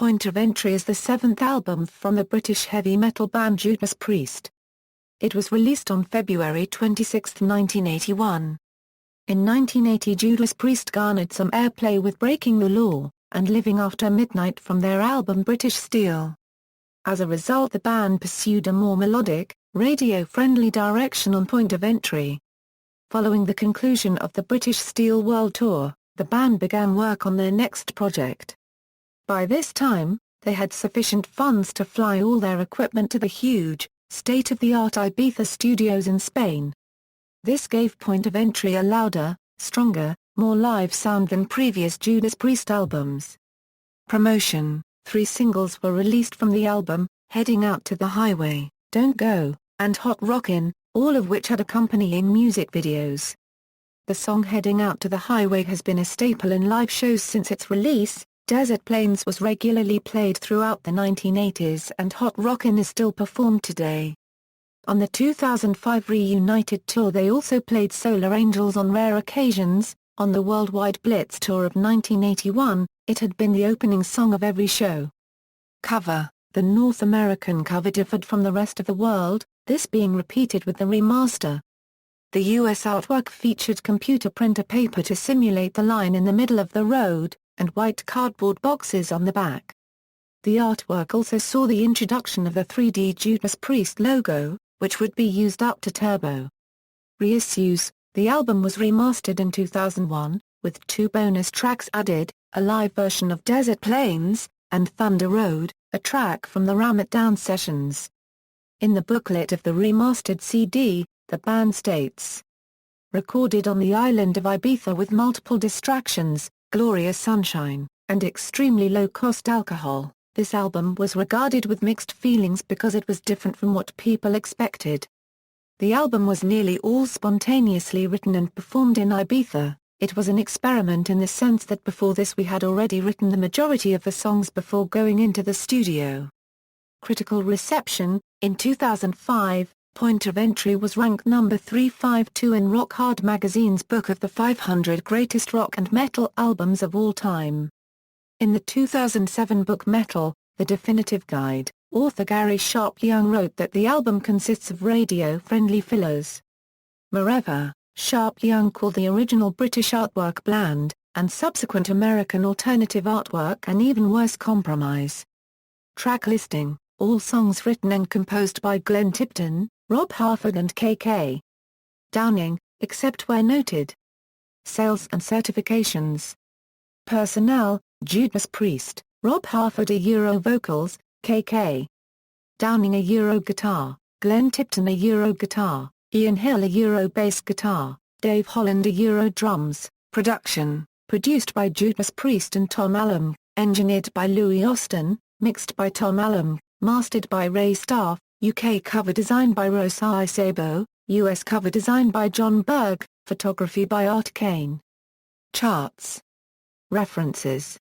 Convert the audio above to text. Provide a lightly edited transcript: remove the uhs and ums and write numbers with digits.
Point of Entry is the seventh album from the British heavy metal band Judas Priest. It was released on February 26, 1981. In 1980, Judas Priest garnered some airplay with Breaking the Law and Living After Midnight from their album British Steel. As a result, the band pursued a more melodic, radio-friendly direction on Point of Entry. Following the conclusion of the British Steel World Tour, the band began work on their next project. By this time, they had sufficient funds to fly all their equipment to the huge, state-of-the-art Ibiza studios in Spain. This gave Point of Entry a louder, stronger, more live sound than previous Judas Priest albums. Promotion: 3 singles were released from the album, Heading Out to the Highway, Don't Go, and Hot Rockin', all of which had accompanying music videos. The song Heading Out to the Highway has been a staple in live shows since its release. Desert Plains was regularly played throughout the 1980s and Hot Rockin' is still performed today. On the 2005 reunited tour they also played Solar Angels on rare occasions. On the Worldwide Blitz tour of 1981, it had been the opening song of every show. Cover: the North American cover differed from the rest of the world, this being repeated with the remaster. The US artwork featured computer printer paper to simulate the line in the middle of the road, and white cardboard boxes on the back. The artwork also saw the introduction of the 3D Judas Priest logo, which would be used up to turbo. Reissues: the album was remastered in 2001, with 2 bonus tracks added, a live version of Desert Plains, and Thunder Road, a track from the Ram It Down sessions. In the booklet of the remastered CD, the band states, "Recorded on the island of Ibiza with multiple distractions, glorious sunshine, and extremely low-cost alcohol, this album was regarded with mixed feelings because it was different from what people expected. The album was nearly all spontaneously written and performed in Ibiza. It was an experiment in the sense that before this we had already written the majority of the songs before going into the studio." Critical reception: in 2005, Point of Entry was ranked number 352 in Rock Hard magazine's book of the 500 greatest rock and metal albums of all time. In the 2007 book Metal, The Definitive Guide, author Gary Sharp Young wrote that the album consists of radio-friendly fillers. Moreover, Sharp Young called the original British artwork bland, and subsequent American alternative artwork an even worse compromise. Track listing: all songs written and composed by Glenn Tipton, Rob Halford and K.K. Downing, except where noted. Sales and certifications. Personnel: Judas Priest, Rob Halford Euro vocals, K.K. Downing Euro guitar, Glenn Tipton Euro guitar, Ian Hill Euro bass guitar, Dave Holland Euro drums. Production: produced by Judas Priest and Tom Allom, engineered by Louis Austin, mixed by Tom Allom, mastered by Ray Staff. UK cover design by Rosai Sabo, US cover design by John Berg, photography by Art Kane. Charts. References.